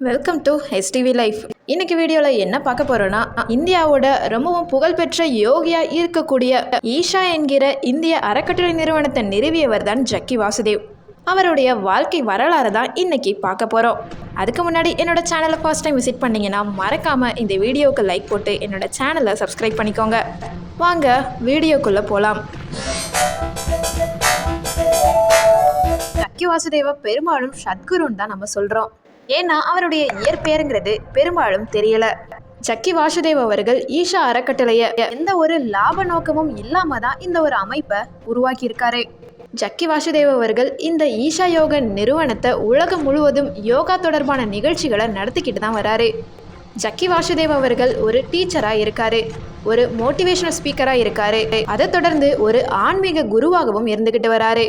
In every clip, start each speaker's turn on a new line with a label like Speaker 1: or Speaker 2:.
Speaker 1: Welcome to HTV life. இன்னைக்கு வீடியோவில் என்ன பார்க்க போகிறோன்னா, இந்தியாவோட ரொம்பவும் புகழ்பெற்ற யோகியா இருக்கக்கூடிய ஈஷா என்கிற இந்திய அறக்கட்டளை நிறுவனத்தை நிறுவியவர் தான் ஜக்கி வாசுதேவ். அவருடைய வாழ்க்கை வரலாறு தான் இன்னைக்கு பார்க்க போகிறோம். அதுக்கு முன்னாடி என்னோட சேனலை ஃபர்ஸ்ட் டைம் விசிட் பண்ணிங்கன்னா மறக்காமல் இந்த வீடியோவுக்கு லைக் போட்டு என்னோட சேனலை சப்ஸ்கிரைப் பண்ணிக்கோங்க. வாங்க வீடியோக்குள்ளே போகலாம். ஜக்கி வாசுதேவ பெரும்பாலும் சத்குருன்னு தான் நம்ம சொல்கிறோம். ஏன்னா அவருடைய இயற்பெயருங்கிறது பெரும்பாலும் தெரியல. ஜக்கி வாசுதேவ் அவர்கள் ஈஷா அறக்கட்டளைய எந்த ஒரு லாப நோக்கமும் இல்லாம தான் இந்த ஒரு அமைப்பை உருவாக்கி இருக்காரு. ஜக்கி வாசுதேவ் அவர்கள் இந்த ஈஷா யோக நிறுவனத்தை உலகம் முழுவதும் யோகா தொடர்பான நிகழ்ச்சிகளை நடத்திக்கிட்டு தான் வராரு. ஜக்கி வாசுதேவ் அவர்கள் ஒரு டீச்சராக இருக்காரு, ஒரு மோட்டிவேஷனல் ஸ்பீக்கராக இருக்காரு, அதை தொடர்ந்து ஒரு ஆன்மீக குருவாகவும் இருந்துக்கிட்டு வராரு.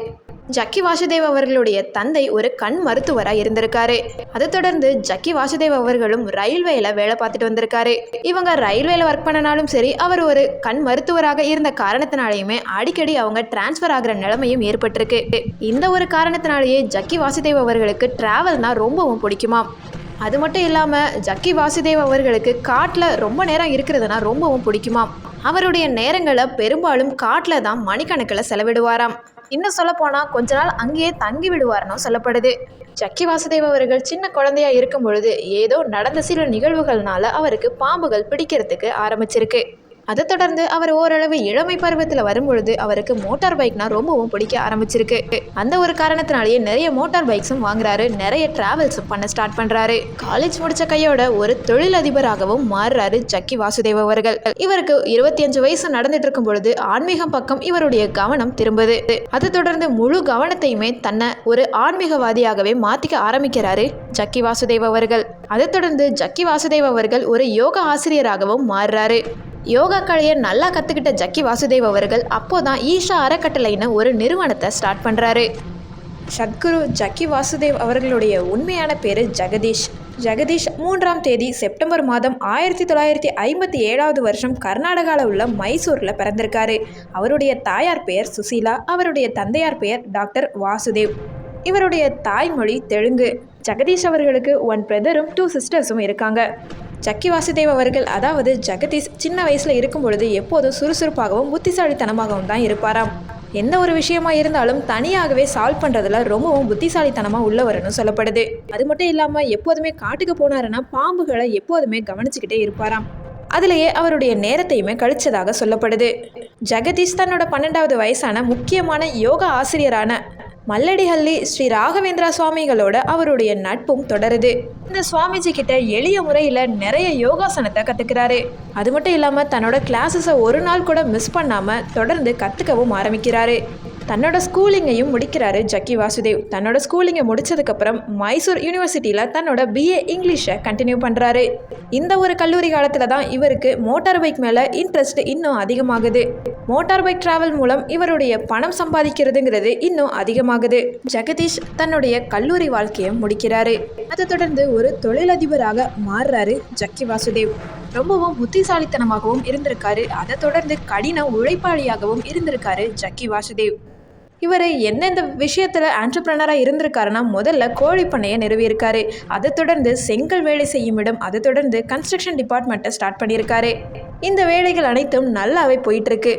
Speaker 1: ஜக்கி வாசுதேவ் அவர்களுடைய தந்தை ஒரு கண் மருத்துவராக இருந்திருக்காரு. அதை தொடர்ந்து ஜக்கி வாசுதேவ் அவர்களும் ரயில்வேல வேலை பார்த்துட்டு வந்திருக்காரு. இவங்க ரயில்வேல ஒர்க் பண்ணனாலும் சரி, அவர் ஒரு கண் மருத்துவராக இருந்த காரணத்தினாலேயுமே அடிக்கடி அவங்க டிரான்ஸ்ஃபர் ஆகிற நிலைமையும் ஏற்பட்டிருக்கு. இந்த ஒரு காரணத்தினாலேயே ஜக்கி வாசுதேவ் அவர்களுக்கு டிராவல்னா ரொம்பவும் பிடிக்குமா. அது மட்டும் இல்லாமல் ஜக்கி வாசுதேவ் அவர்களுக்கு காட்டில் ரொம்ப நேரம் இருக்கிறதுனா ரொம்பவும் பிடிக்குமா. அவருடைய நேரங்களை பெரும்பாலும் காட்டில் தான் மணிக்கணக்கில் செலவிடுவாராம். இன்னும் சொல்லப்போனால் கொஞ்ச நாள் அங்கேயே தங்கி விடுவார்னு சொல்லப்படுது. ஜக்கி வாசுதேவ் அவர்கள் சின்ன குழந்தையா இருக்கும் பொழுது ஏதோ நடந்த சில நிகழ்வுகள்னால அவருக்கு பாம்புகள் பிடிக்கிறதுக்கு ஆரம்பிச்சிருக்கு. அதை தொடர்ந்து அவர் ஓரளவு இளமை பருவத்தில் வரும்பொழுது அவருக்கு மோட்டார் பைக்னா ரொம்பவும் பிடிக்க ஆரம்பிச்சிருக்கு. அந்த ஒரு காரணத்தினாலேயே நிறைய மோட்டார் பைக்ஸும் வாங்குறாரு, நிறைய டிராவல்ஸும் பண்ண ஸ்டார்ட் பண்றாரு. காலேஜ் முடிச்ச கையோட ஒரு தொழிலதிபராகவும் மாறுறாரு ஜக்கி வாசுதேவ் அவர்கள். இவருக்கு 25 வயசு நடந்துட்டு இருக்கும் பொழுது ஆன்மீகம் பக்கம் இவருடைய கவனம் திரும்புது. அதை தொடர்ந்து முழு கவனத்தையுமே தன்னை ஒரு ஆன்மீகவாதியாகவே மாத்திக்க ஆரம்பிக்கிறாரு ஜக்கி வாசுதேவ் அவர்கள். அதை தொடர்ந்து ஜக்கி வாசுதேவ் அவர்கள் ஒரு யோகா ஆசிரியராகவும் மாறுறாரு. யோகா கலையை நல்லா கற்றுக்கிட்ட ஜக்கி வாசுதேவ் அவர்கள் அப்போதான் ஈஷா அறக்கட்டளைன்னு ஒரு நிறுவனத்தை ஸ்டார்ட் பண்ணுறாரு. சத்குரு ஜக்கி வாசுதேவ் அவர்களுடைய உண்மையான பேர் ஜெகதீஷ். ஜெகதீஷ் 3ஆம் தேதி செப்டம்பர் மாதம் 1957 வருஷம் கர்நாடகாவில் உள்ள மைசூரில் பிறந்திருக்காரு. அவருடைய தாயார் பெயர் சுசீலா, அவருடைய தந்தையார் பெயர் டாக்டர் வாசுதேவ். இவருடைய தாய்மொழி தெலுங்கு. ஜெகதீஷ் அவர்களுக்கு 1 பிரதரும் 2 சிஸ்டர்ஸும் இருக்காங்க. ஜக்கி வாசுதேவ் அவர்கள், அதாவது ஜெகதீஷ், சின்ன வயசில் இருக்கும் பொழுது எப்போதும் சுறுசுறுப்பாகவும் புத்திசாலித்தனமாகவும் தான் இருப்பாராம். எந்த ஒரு விஷயமா இருந்தாலும் தனியாகவே சால்வ் பண்ணுறதுல ரொம்பவும் புத்திசாலித்தனமாக உள்ளவர்னு சொல்லப்படுது. அது மட்டும் இல்லாமல் எப்போதுமே காட்டுக்கு போனாருன்னா பாம்புகளை எப்போதுமே கவனிச்சுக்கிட்டே இருப்பாராம். அதிலேயே அவருடைய நேரத்தையுமே கழிச்சதாக சொல்லப்படுது. ஜெகதீஷ் தன்னோட 12வது வயசான முக்கியமான யோகா ஆசிரியரான மல்லடிஹள்ளி ஸ்ரீ ராகவேந்திரா சுவாமிகளோட அவருடைய நட்பும் தொடருது. இந்த சுவாமிஜி கிட்ட எளிய முறையில் நிறைய யோகாசனத்தை கற்றுக்கிறாரு. அது மட்டும் இல்லாமல் தன்னோட கிளாஸஸை ஒரு நாள் கூட மிஸ் பண்ணாமல் தொடர்ந்து கற்றுக்கவும் ஆரம்பிக்கிறாரு. தன்னோட ஸ்கூலிங்கையும் முடிக்கிறாரு ஜக்கி வாசுதேவ். தன்னோட ஸ்கூலிங்கை முடிச்சதுக்கப்புறம் மைசூர் யூனிவர்சிட்டியில் தன்னோட BA இங்கிலீஷை கண்டினியூ பண்ணுறாரு. இந்த ஒரு கல்லூரி காலத்தில் தான் இவருக்கு மோட்டார் பைக் மேலே இன்ட்ரெஸ்ட் இன்னும் அதிகமாகுது. மோட்டார் பைக் டிராவல் மூலம் இவருடைய பணம் சம்பாதிக்கிறதுங்கிறது இன்னும் அதிகமாகுது. ஜெகதீஷ் தன்னுடைய கல்லூரி வாழ்க்கையை முடிக்கிறாரு. அதை தொடர்ந்து ஒரு தொழிலதிபராக மாறுறாரு ஜக்கி வாசுதேவ். ரொம்பவும் புத்திசாலித்தனமாகவும் இருந்திருக்காரு. அதை தொடர்ந்து கடின உழைப்பாளியாகவும் இருந்திருக்காரு ஜக்கி வாசுதேவ். இவர் எந்தெந்த விஷயத்தில் ஆண்டர்பிரனராக இருந்திருக்காருன்னா, முதல்ல கோழி பண்ணையை நிறுவியிருக்காரு. அதை தொடர்ந்து செங்கல் வேலை செய்யும் இடம், அதை தொடர்ந்து கன்ஸ்ட்ரக்ஷன் டிபார்ட்மெண்ட்டை ஸ்டார்ட் பண்ணியிருக்காரு. இந்த வேலைகள் அனைத்தும் நல்லாவே போயிட்டுருக்கு.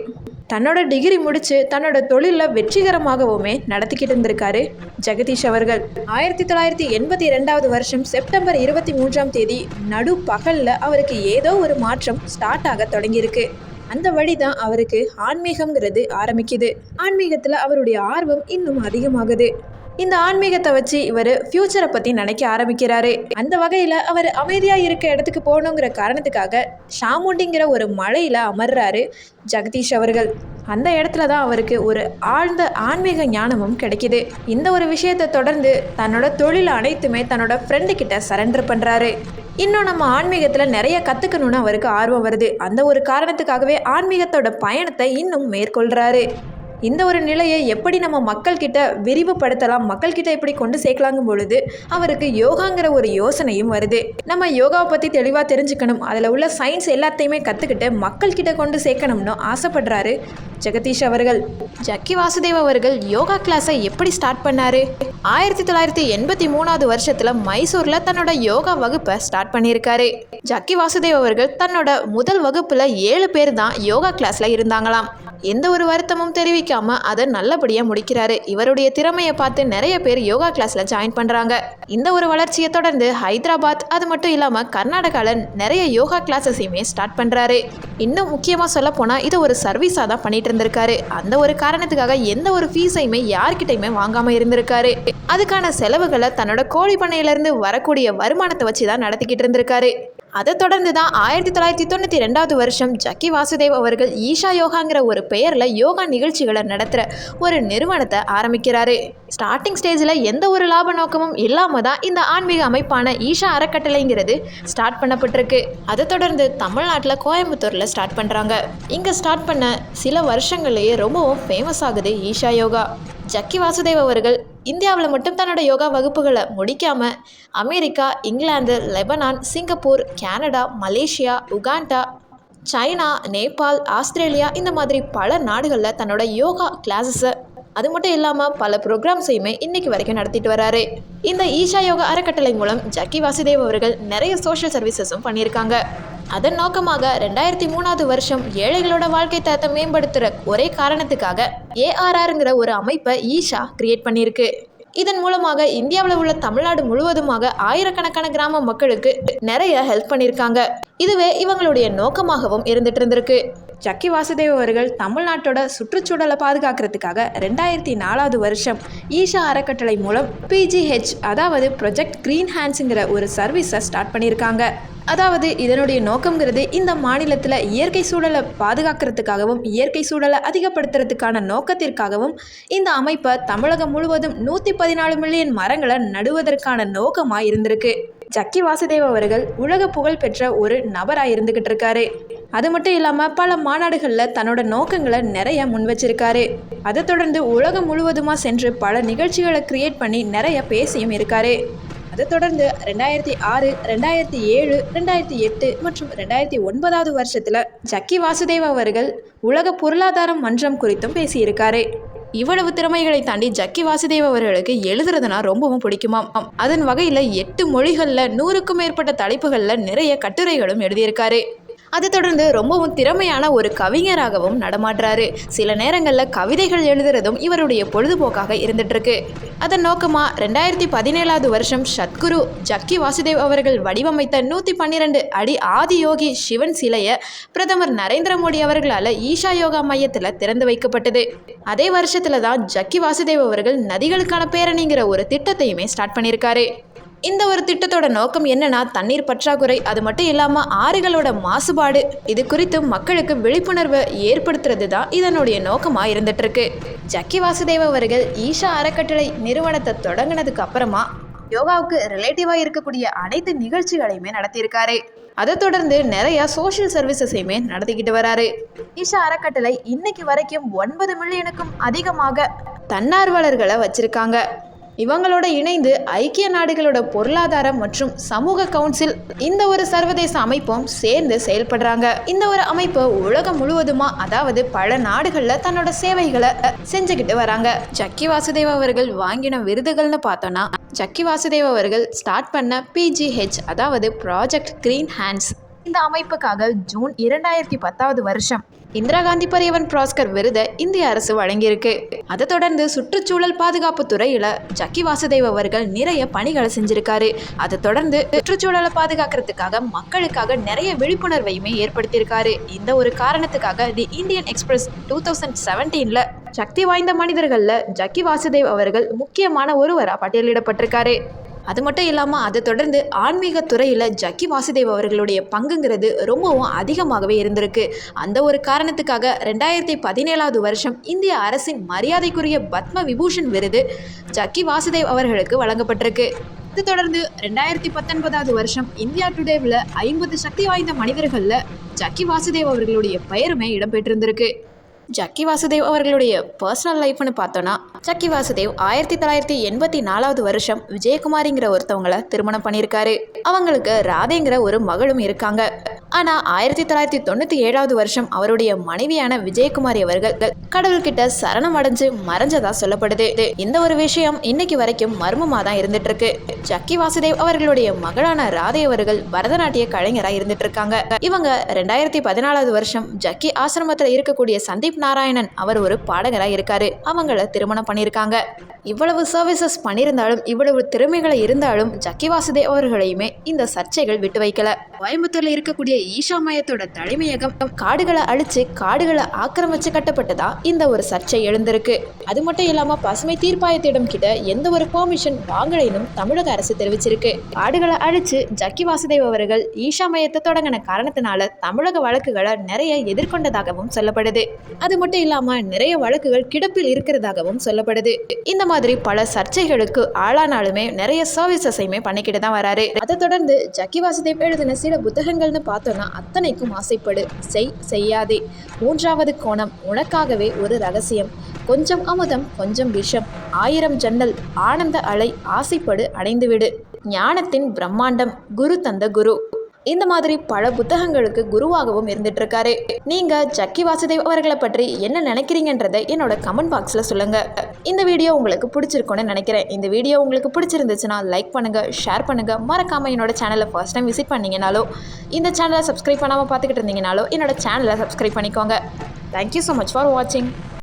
Speaker 1: தன்னோட டிகிரி முடித்து தன்னோட தொழிலில் வெற்றிகரமாகவுமே நடத்திக்கிட்டு இருந்திருக்காரு ஜெகதீஷ் அவர்கள். 1982 வருஷம் செப்டம்பர் 23ஆம் தேதி நடு பகலில் அவருக்கு ஏதோ ஒரு மாற்றம் ஸ்டார்ட் ஆக தொடங்கியிருக்கு. அந்த வழி தான் அவருக்கு ஆன்மீகம்ங்கிறது ஆரம்பிக்குது. ஆன்மீகத்தில் அவருடைய ஆர்வம் இன்னும் அதிகமாகுது. இந்த ஆன்மீகத்தை வச்சு இவர் ஃப்யூச்சரை பற்றி நினைக்க ஆரம்பிக்கிறாரு. அந்த வகையில் அவர் அமைதியாக இருக்க இடத்துக்கு போகணுங்கிற காரணத்துக்காக ஷாமுண்டிங்கிற ஒரு மலையில் அமர்றாரு ஜெகதீஷ் அவர்கள். அந்த இடத்துல தான் அவருக்கு ஒரு ஆழ்ந்த ஆன்மீக ஞானமும் கிடைக்கிது. இந்த ஒரு விஷயத்தை தொடர்ந்து தன்னோட தொழில் அனைத்துமே தன்னோட ஃப்ரெண்டு கிட்ட சரண்டர் பண்ணுறாரு. இன்னும் நம்ம ஆன்மீகத்தில் நிறைய கற்றுக்கணுன்னு அவருக்கு ஆர்வம் வருது. அந்த ஒரு காரணத்துக்காகவே ஆன்மீகத்தோட பயணத்தை இன்னும் மேற்கொள்கிறாரு. இந்த ஒரு நிலையை எப்படி நம்ம மக்கள்கிட்ட விரிவுபடுத்தலாம், மக்கள்கிட்ட எப்படி கொண்டு சேர்க்கலாங்கும் பொழுது அவருக்கு யோகாங்கிற ஒரு யோசனையும் வருது. நம்ம யோகாவை பற்றி தெளிவாக தெரிஞ்சுக்கணும், அதில் உள்ள சயின்ஸ் எல்லாத்தையுமே கற்றுக்கிட்டு மக்கள்கிட்ட கொண்டு சேர்க்கணும்னு ஆசைப்படுறாரு ஜெகதீஷ் அவர்கள். ஜக்கி வாசுதேவ் அவர்கள் யோகா கிளாஸை எப்படி ஸ்டார்ட் பண்ணாரு? 1983 வருஷத்துல மைசூர்ல தன்னோட யோகா வகுப்பை ஸ்டார்ட் பண்ணியிருக்காரு. ஜக்கி வாசுதேவ் அவர்கள் தன்னோட முதல் வகுப்புல 7 பேர் தான் யோகா கிளாஸ்ல இருந்தாங்களாம். எந்த ஒரு வருத்தமும் தெரிவிக்காம அதை நல்லபடியா முடிக்கிறாரு. இவருடைய திறமையை பார்த்து நிறைய பேர் யோகா கிளாஸ்ல ஜாயின் பண்றாங்க. இந்த ஒரு வளர்ச்சியை தொடர்ந்து ஹைதராபாத், அது மட்டும் இல்லாம கர்நாடகால நிறைய யோகா கிளாஸஸையுமே ஸ்டார்ட் பண்றாரு. இன்னும் முக்கியமா சொல்ல போனா இதை ஒரு சர்வீஸா தான் பண்ணிட்டு இருந்திருக்காரு. அந்த ஒரு காரணத்துக்காக எந்த ஒரு ஃபீஸையுமே யார்கிட்டையுமே வாங்காம இருந்திருக்காரு. அதுக்கான செலவுகளை தன்னோட கோழி பண்ணையில இருந்து வரக்கூடிய வருமானத்தை வச்சுதான் நடத்திக்கிட்டு இருந்திருக்காரு. அதை தொடர்ந்து தான் 1992 வருஷம் ஜக்கி வாசுதேவ் அவர்கள் ஈஷா யோகாங்கிற ஒரு பெயரில் யோகா நிகழ்ச்சிகளை நடத்துகிற ஒரு நிறுவனத்தை ஆரம்பிக்கிறாரு. ஸ்டார்டிங் ஸ்டேஜில் எந்த ஒரு லாப நோக்கமும் இல்லாமல் தான் இந்த ஆன்மீக அமைப்பான ஈஷா அறக்கட்டளைங்கிறது ஸ்டார்ட் பண்ணப்பட்டிருக்கு. அதை தொடர்ந்து தமிழ்நாட்டில் கோயம்புத்தூரில் ஸ்டார்ட் பண்ணுறாங்க. இங்கே ஸ்டார்ட் பண்ண சில வருஷங்கள்லேயே ரொம்பவும் ஃபேமஸ் ஆகுது ஈஷா யோகா. ஜக்கி வாசுதேவ் அவர்கள் இந்தியாவில் மட்டும் தன்னோட யோகா வகுப்புகளை முடிக்காமல் America, England, Lebanon, Singapore, Canada, Malaysia, Uganda, China, Nepal, Australia இந்த மாதிரி பல நாடுகளில் தன்னோட யோகா கிளாஸஸை, அது மட்டும் இல்லாமல் பல ப்ரோக்ராம்ஸையுமே இன்னைக்கு வரைக்கும் நடத்திட்டு வராரு. இந்த ஈஷா யோகா அறக்கட்டளை மூலம் ஜக்கி வாசுதேவ் அவர்கள் நிறைய சோஷியல் சர்வீசஸும் பண்ணியிருக்காங்க. அதன் நோக்கமாக 2003 வருஷம் ஏழைகளோட வாழ்க்கை தரத்தை மேம்படுத்துகிற ஒரே காரணத்துக்காக ARRங்கிற ஒரு அமைப்பை ஈஷா கிரியேட் பண்ணியிருக்கு. இதன் மூலமாக இந்தியாவில் உள்ள தமிழ்நாடு முழுவதுமாக ஆயிரக்கணக்கான கிராம மக்களுக்கு நிறைய ஹெல்ப் பண்ணியிருக்காங்க. இதுவே இவங்களுடைய நோக்கமாகவும் இருந்துட்டு இருந்திருக்கு. ஜக்கி வாசுதேவ் அவர்கள் தமிழ்நாட்டோட சுற்றுச்சூழலை பாதுகாக்கிறதுக்காக 2004 வருஷம் ஈஷா அறக்கட்டளை மூலம் PGH, அதாவது ப்ரொஜெக்ட் கிரீன் ஹேண்ட்ஸுங்கிற ஒரு சர்வீஸை ஸ்டார்ட் பண்ணியிருக்காங்க. அதாவது இதனுடைய நோக்கங்கிறது இந்த மாநிலத்தில் இயற்கை சூழலை பாதுகாக்கிறதுக்காகவும் இயற்கை சூழலை அதிகப்படுத்துறதுக்கான நோக்கத்திற்காகவும் இந்த அமைப்பை தமிழகம் முழுவதும் 114 மில்லியன் மரங்களை நடுவதற்கான நோக்கமாக இருந்திருக்கு. ஜக்கி வாசுதேவ் அவர்கள் உலக புகழ் பெற்ற ஒரு நபராக இருந்துகிட்டு இருக்காரு. அது மட்டும் இல்லாமல் பல மாநாடுகளில் தன்னோட நோக்கங்களை நிறைய முன் வச்சிருக்காரு. அதை தொடர்ந்து உலகம் முழுவதுமாக சென்று பல நிகழ்ச்சிகளை கிரியேட் பண்ணி நிறைய பேசியும் இருக்காரு. அதை தொடர்ந்து 2006, 2007, 2008 மற்றும் 2009 வருஷத்தில் ஜக்கி வாசுதேவ் அவர்கள் உலக பொருளாதார மன்றம் குறித்தும் பேசியிருக்காரு. இவ்வளவு திறமைகளை தாண்டி ஜக்கி வாசுதேவ் அவர்களுக்கு எழுதுறதுனா ரொம்பவும் பிடிக்குமாம். அதன் வகையில் 8 மொழிகளில் 100க்கும் மேற்பட்ட தலைப்புகளில் நிறைய கட்டுரைகளும் எழுதியிருக்காரு. அதை தொடர்ந்து ரொம்பவும் திறமையான ஒரு கவிஞராகவும் நடமாடுறாரு. சில நேரங்களில் கவிதைகள் எழுதுறதும் இவருடைய பொழுதுபோக்காக இருந்துட்டுருக்கு. அதன் நோக்கமாக 2017 வருஷம் சத்குரு ஜக்கி வாசுதேவ் அவர்கள் வடிவமைத்த 112 அடி ஆதியோகி சிவன் சிலையை பிரதமர் நரேந்திர மோடி அவர்களால் ஈஷா யோகா மையத்தில் திறந்து வைக்கப்பட்டது. அதே வருஷத்தில் தான் ஜக்கி வாசுதேவ் அவர்கள் நதிகளுக்கான பேரணிங்கிற ஒரு திட்டத்தையுமே ஸ்டார்ட் பண்ணியிருக்காரு. இந்த ஒரு திட்டத்தோட நோக்கம் என்னன்னா, தண்ணீர் பற்றாக்குறை, அது மட்டும் இல்லாமல் ஆறுகளோட மாசுபாடு, இது குறித்து மக்களுக்கு விழிப்புணர்வை ஏற்படுத்துறது தான் இதனுடைய நோக்கமாக இருந்துட்டு இருக்கு. ஜக்கி வாசுதேவ் அவர்கள் ஈஷா அறக்கட்டளை நிறுவனத்தை தொடங்கினதுக்கு அப்புறமா யோகாவுக்கு ரிலேட்டிவாக இருக்கக்கூடிய அனைத்து நிகழ்ச்சிகளையுமே நடத்தியிருக்காரு. அதை தொடர்ந்து நிறைய சோஷியல் சர்வீசஸையுமே நடத்திக்கிட்டு வராரு. ஈஷா அறக்கட்டளை இன்னைக்கு வரைக்கும் 9 மில்லியனுக்கும் அதிகமாக தன்னார்வலர்களை வச்சிருக்காங்க. இவங்களோட இணைந்து ஐக்கிய நாடுகளோட பொருளாதார மற்றும் சமூக கவுன்சில், இந்த ஒரு சர்வதேச அமைப்பும் சேர்ந்து செயல்படுறாங்க. இந்த ஒரு அமைப்பு உலகம் முழுவதுமா, அதாவது பல நாடுகளில் தன்னோட சேவைகளை செஞ்சுக்கிட்டு வராங்க. ஜக்கி வாசுதேவ் அவர்கள் வாங்கின விருதுகள்னு பார்த்தோன்னா, ஜக்கி வாசுதேவ் அவர்கள் ஸ்டார்ட் பண்ண PGH, அதாவது ப்ராஜெக்ட் கிரீன் ஹேண்ட்ஸ், இந்த அமைப்புக்காக ஜூன் 2010 வருஷம் இந்திரா காந்தி பரியவன் புரஸ்கார் விருதை இந்திய அரசு வழங்கியிருக்கு. அதை தொடர்ந்து சுற்றுச்சூழல் பாதுகாப்பு துறையில் ஜக்கி வாசுதேவ் அவர்கள் நிறைய பணிகளை செஞ்சிருக்காரு. அதை தொடர்ந்து சுற்றுச்சூழலை பாதுகாக்கிறதுக்காக மக்களுக்காக நிறைய விழிப்புணர்வையுமே ஏற்படுத்தியிருக்காரு. இந்த ஒரு காரணத்துக்காக தி இந்தியன் எக்ஸ்பிரஸ் 2017 சக்தி வாய்ந்த மனிதர்களில் ஜக்கி வாசுதேவ் அவர்கள் முக்கியமான ஒருவராக பட்டியலிடப்பட்டிருக்காரு. அது மட்டும் இல்லாமல் அதை தொடர்ந்து ஆன்மீக துறையில் ஜக்கி வாசுதேவ் அவர்களுடைய பங்குங்கிறது ரொம்பவும் அதிகமாகவே இருந்திருக்கு. அந்த ஒரு காரணத்துக்காக 2017 வருஷம் இந்திய அரசின் மரியாதைக்குரிய பத்ம விபூஷன் விருது ஜக்கி வாசுதேவ் அவர்களுக்கு வழங்கப்பட்டிருக்கு. இது தொடர்ந்து 2019 வருஷம் இந்தியா டுடேவில் 50 சக்தி வாய்ந்த மனிதர்களில் ஜக்கி வாசுதேவ் அவர்களுடைய பெயருமே இடம்பெற்றிருந்திருக்கு. ஜக்கி வாசுதேவ் அவர்களுடைய பர்சனல் லைஃப்னு பார்த்தோன்னா, ஜக்கி வாசுதேவ் 1984 வருஷம் விஜயகுமாரிங்கிற ஒருத்தவங்களை திருமணம் பண்ணியிருக்காரு. அவங்களுக்கு ராதேங்கிற ஒரு மகளும் இருக்காங்க. ஆனால் 1997 வருஷம் அவருடைய மனைவியான விஜயகுமாரி அவர்கள் கடவுள்கிட்ட சரணம் அடைஞ்சு மறைஞ்சதா சொல்லப்படுது. இந்த ஒரு விஷயம் இன்னைக்கு வரைக்கும் மர்மமாக தான் இருந்துட்டு இருக்கு. ஜக்கி வாசுதேவ் அவர்களுடைய மகளான ராதை அவர்கள் பரதநாட்டிய கலைஞராக இருந்துட்டு இருக்காங்க. இவங்க 2014 வருஷம் ஜக்கி ஆசிரமத்தில் இருக்கக்கூடிய சந்தீப் நாராயணன் அவர் ஒரு பாடகராக இருக்காரு. அவங்கள திருமணம் பண்ணியிருக்காங்க. இவ்வளவு சர்வீசஸ் பண்ணியிருந்தாலும் இவ்வளவு திறமைகளை இருந்தாலும் ஜக்கி வாசுதேவ் அவர்களையுமே இந்த சர்ச்சைகள் விட்டு வைக்கல. கோயம்புத்தூர்ல இருக்கக்கூடிய ஈஷா மையத்தோட தலைமையகம் காடுகளை அழிச்சு காடுகளை ஆக்கிரமிச்சு கட்டப்பட்டதா இந்த ஒரு சர்ச்சை எழுந்திருக்கு. அது மட்டும் இல்லாம பசுமை தீர்ப்பாயத்திடம் கிட்ட எந்த ஒரு பெர்மிஷன் வாங்கலைன்னு தமிழக அரசு தெரிவிச்சிருக்கு. காடுகளை அழிச்சு ஜக்கி வாசுதேவ் அவர்கள் ஈஷா மையத்தை தொடங்கின காரணத்தினால தமிழக வழக்குகளை நிறைய எதிர்கொண்டதாகவும் சொல்லப்படுது. அது மட்டும் இல்லாம நிறைய வழக்குகள் கிடப்பில் இருக்கிறதாகவும் சொல்லப்படுது. இந்த மாதிரி பல சர்ச்சைகளுக்கு ஆளானாலுமே நிறைய சர்வீசஸையுமே பண்ணிக்கிட்டு தான் வராரு. அதை தொடர்ந்து ஜக்கி வாசுதேவ் எழுதின சில புத்தகங்கள்னு பார்த்தோம்னா அத்தனைக்கும் ஆசைப்படு, செய்யாதே, மூன்றாவது கோணம், உனக்காகவே ஒரு ரகசியம், கொஞ்சம் அமுதம் கொஞ்சம் விஷம், 1000 ஜன்னல், ஆனந்த அலை, ஆசைப்படு அடைந்துவிடு, ஞானத்தின் பிரம்மாண்டம், குரு தந்த குரு, இந்த மாதிரி பல புத்தகங்களுக்கு குருவாகவும் இருந்துட்டு இருக்காரு. நீங்க ஜக்கி வாசுதேவ் அவர்களை பற்றி என்ன நினைக்கிறீங்கன்றதை என்னோட கமெண்ட் பாக்ஸ்ல சொல்லுங்க. இந்த வீடியோ உங்களுக்கு பிடிச்சிருக்கும்னு நினைக்கிறேன். இந்த வீடியோ உங்களுக்கு பிடிச்சிருந்துச்சுன்னா லைக் பண்ணுங்க, ஷேர் பண்ணுங்க. மறக்காம என்னோட சேனலை ஃபர்ஸ்ட் டைம் விசிட் பண்ணீங்கனாலோ இந்த சேனலை சப்ஸ்கிரைப் பண்ணாம பார்த்துக்கிட்டு இருந்தீங்கனாலோ என்னோட சேனலை சப்ஸ்கிரைப் பண்ணிக்கோங்க. தேங்க்யூ ஸோ மச் ஃபார் வாட்சிங்.